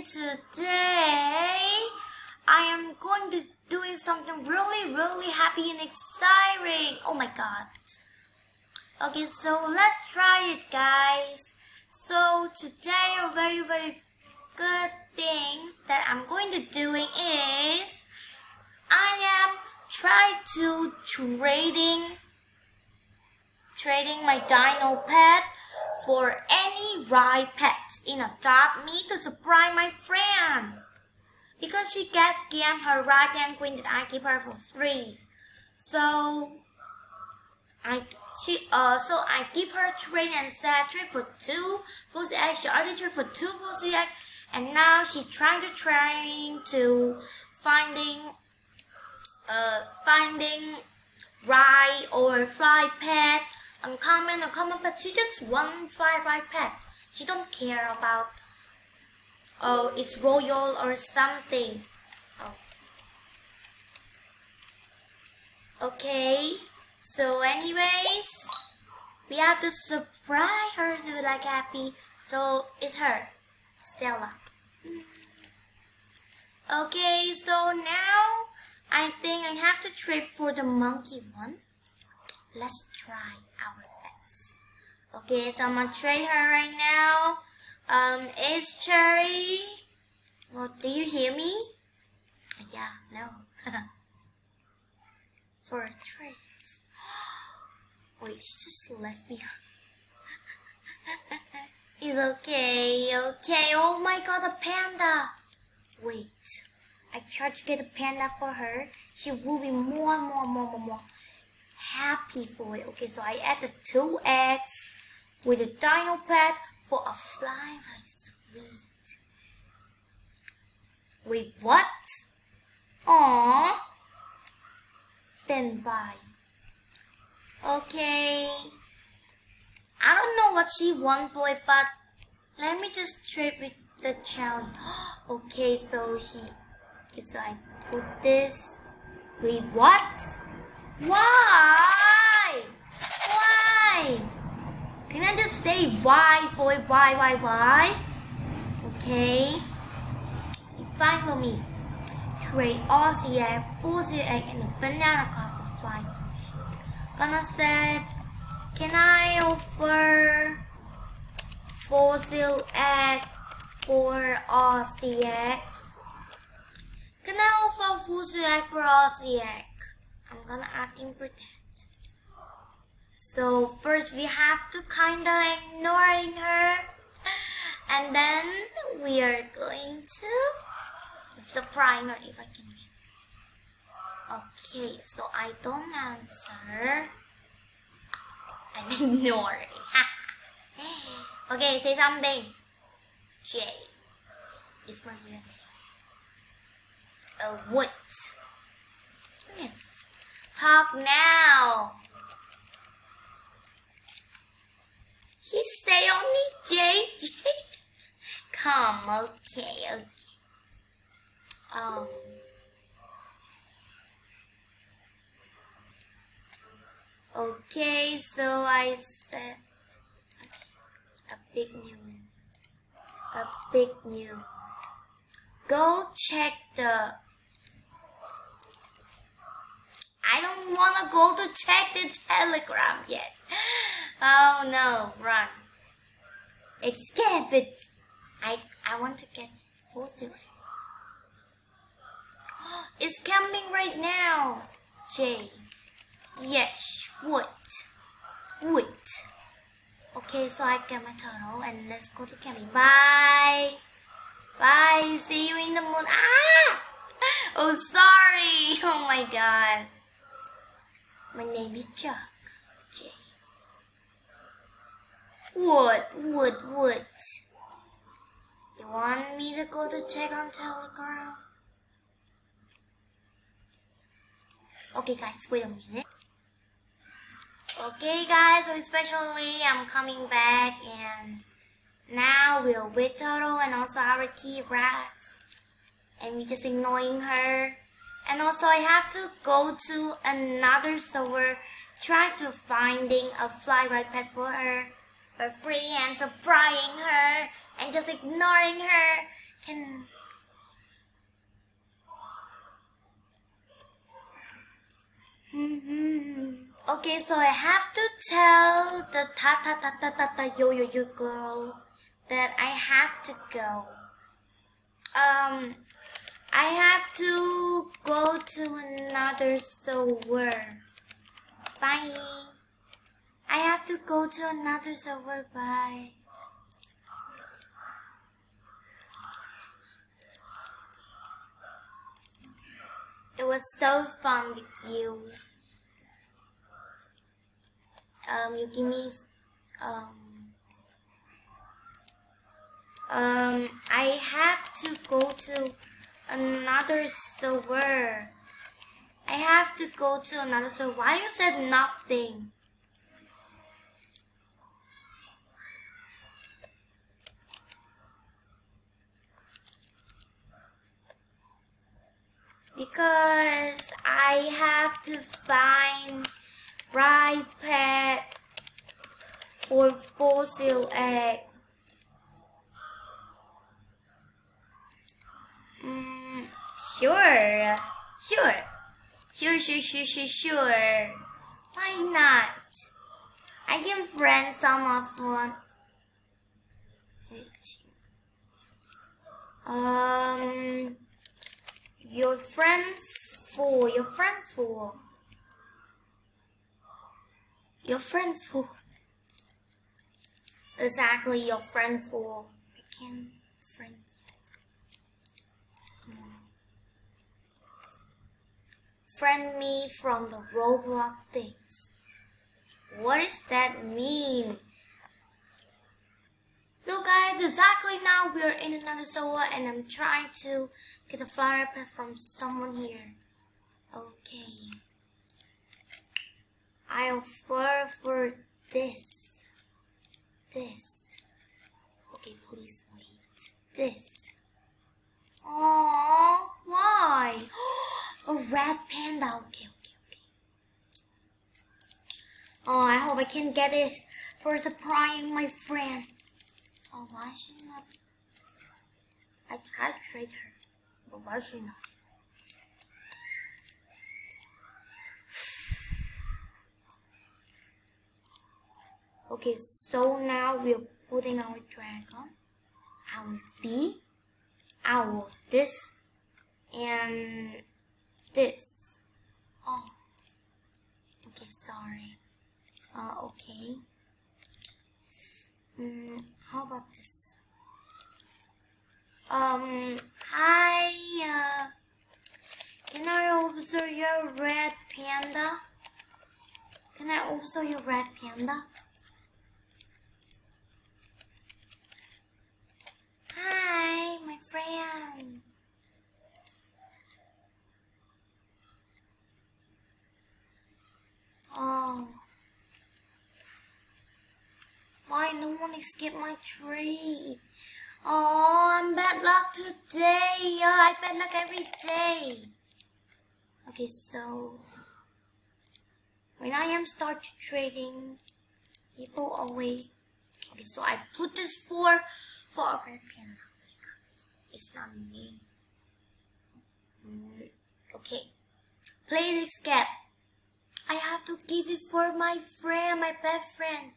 and today I am going to doing something really happy and exciting. Oh my god. Okay, so let's try it, guys. So today a very good thing that I'm going to doing is I am trying to trading my dino pet for any ride pet in adopt me to surprise my friend. Because she gets scammed her ride penguin that I give her for free. So I give her trade and set trade for 2 full eggs. She already trade for 2 full eggs, and now she's trying to finding ride or fly pet, uncommon, but she just want fly ride pet. She don't care about it's royal or something. Oh. Okay, so anyways, we have to surprise her to like happy. So it's her, Stella. Okay, so now I think I have to trade for the monkey one. Let's try our best. Okay, so I'm gonna trade her right now. Is Cherry? Well, do you hear me? Yeah, no. For a trade. Wait, she just left me. It's okay, okay. Oh my god, a panda. Wait, I tried to get a panda for her. She will be more happy for it. Okay, so I added 2 eggs with a dino pet for a fly ride. Sweet. Wait, what? Aww. Then bye. Okay. I don't know what she wants for it, but let me just trade with the challenge. Okay, so I put this. Wait, what? Why? Why? Can I just say why for it? Why? Okay. It's fine for me. Trade Aussie egg, full egg, and a banana car for flying fish. Gonna say, can I offer fossil egg for Aussie egg? Can I offer fossil egg for Aussie egg? I'm gonna ask him for that. So first we have to kinda ignoring her, and then we are going to surprise her if I can get. Okay, so I don't answer. I'm ignoring. Okay, say something. J. It's my real name. What? Yes. Talk now. He say only JJ. Come, okay. Okay, so I said, okay, a big new. Go check the. I don't wanna go to check the telegram yet. Oh no, run. Escape it. I want to get posted. It's coming right now. J. Yes, what? Okay, so I get my turtle and let's go to camping. Bye. Bye. See you in the moon. Ah! Oh, sorry. Oh my god. My name is Chuck. J. What? You want me to go to check on Telegram? Okay guys, wait a minute. Okay guys, so especially I'm coming back and now we're with Turtle and also our key rats. And we just ignoring her. And also I have to go to another server, try to finding a fly ride pet for her for free and surprising her and just ignoring her Can Okay, so I have to tell the yo girl that I have to go. I have to go to another server. Bye. I have to go to another server. Bye. It was so fun with you. You give me I have to go to another server. I have to go to another server. Why you said nothing? Because I have to find right pet for fossil egg. Sure. Why not? I can friend some of one. Your friend four. Exactly, your friend four. I can friend. Friend me from the Roblox things. What does that mean? So guys, exactly now we're in another server and I'm trying to get a flower pet from someone here. Okay. I offer for this. Okay, please wait. This. Oh, why? A red panda. Okay. Oh, I hope I can get it for surprising my friend. Oh, why is she not? I tried to trade her, but why is she not? Okay, so now we're putting our dragon, our bee, our this, and this. Oh, okay, sorry. Okay. How about this? Hi, can I observe your red panda? Hi, my friend. Oh. Why no one escaped my tree? Oh, I'm bad luck today. Yeah, I bad luck every day. Okay, so when I am start trading, people always. Okay, so I put this for a red panda. It's not me. Okay, play this cat. I have to give it for my friend, my best friend.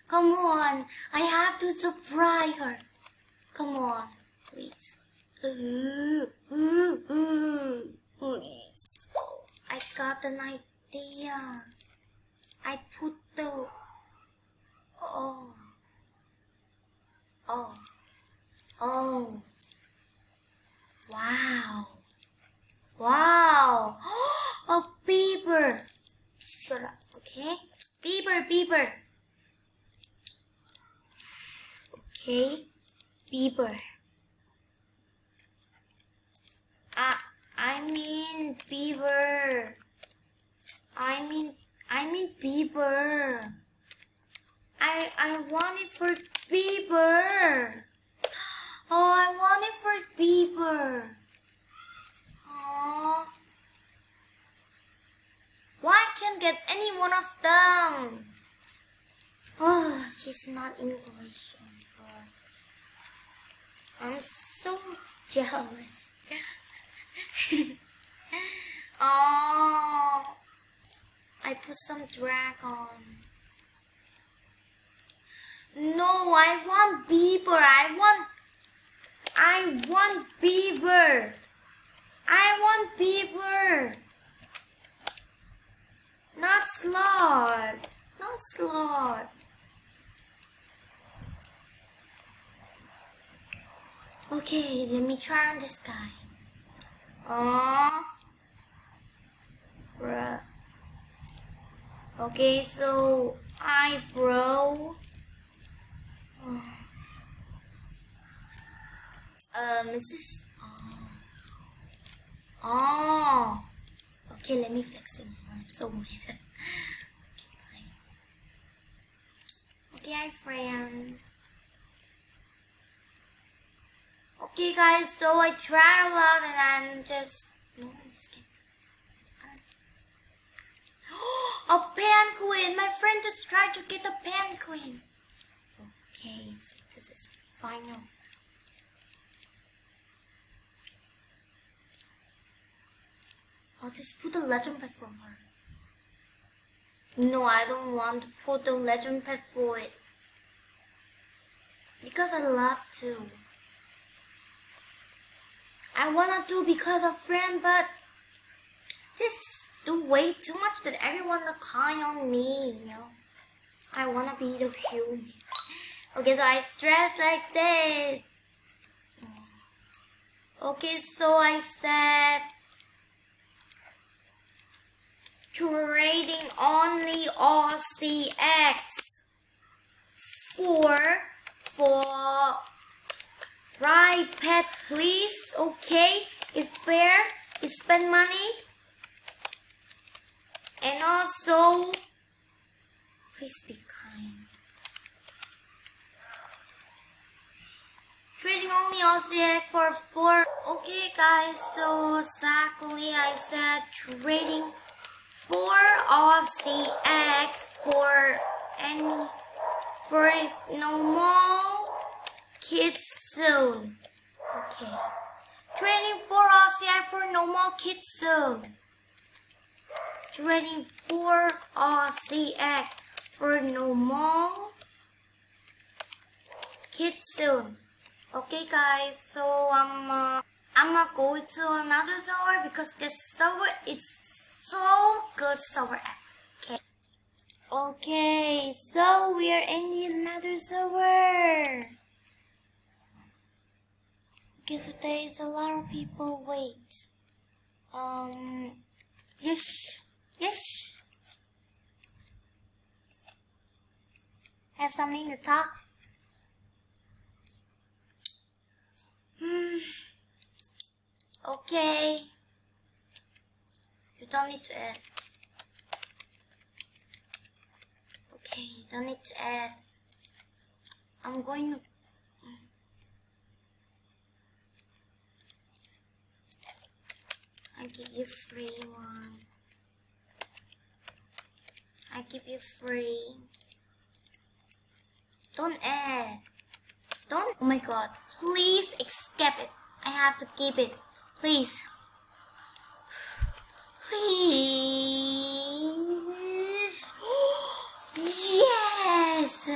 Come on, I have to surprise her. Come on, please. Please. I got an idea. I put the... Oh. Wow. A beaver. Shut up, okay? Beaver. Okay, beaver. I mean beaver. Beaver. I want it for beaver. Oh, I want it for beaver. Oh. Why can't get any one of them? Oh, she's not English. I'm so Jealous. Oh, I put some drag on. No, I want Bieber. I want Bieber. I want Bieber. Not Sloth. Not Sloth. Okay, let me try on this guy. Oh, bruh. Okay, so eyebrow. Is this? Oh. Okay, let me flex it. I'm so mad. Okay, fine. Okay, hi, friend. Okay, guys, so I tried a lot and then just no one escaped. A penguin! My friend just tried to get a penguin. Okay, so this is final. I'll just put a legend pet for her. No, I don't want to put the legend pet for it. Because I love to. I wanna do because of friend, but this do way too much that everyone look kind on me, you know. I wanna be the human. Okay, so I dress like this. Okay, so I said trading only RCX for right pet, please. Okay, it's fair. You spend money, and also please be kind. Trading only RCX for 4. Okay, guys. So exactly, I said trading 4 RCX for normal kids soon. Okay. Trading 4 RCX for normal kids soon. Trading 4 RCX for normal kids soon. Okay, guys. So I'm gonna go to another server because this server is so good server. Okay. Okay, so we are in another server. Okay, so there is a lot of people. Wait. Yes. Have something to talk. Okay. You don't need to add. Okay, you don't need to add. I'm going to. I give you free one. I give you free. Don't add. Don't. Oh my god. Please escape it. I have to keep it. Please. Please. Yes.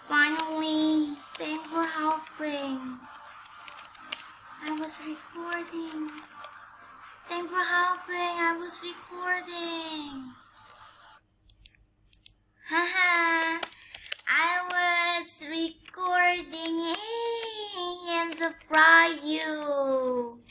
Finally. Thanks for helping. I was recording. Thanks for helping. I was recording. Haha. I was recording and surprise you.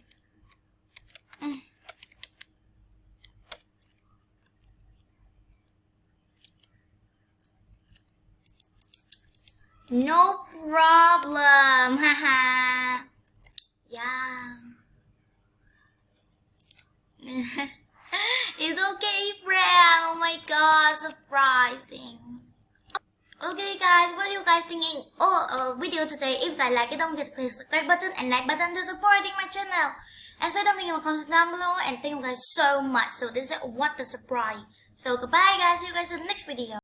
No problem. Haha. Yeah. It's okay, friend. Oh my god, surprising. Okay guys, what are you guys thinking video today? If you guys like it, don't forget to click the subscribe button and like button to supporting my channel. And say something in the comments down below, and thank you guys so much. So this is what the surprise. So goodbye guys, see you guys in the next video.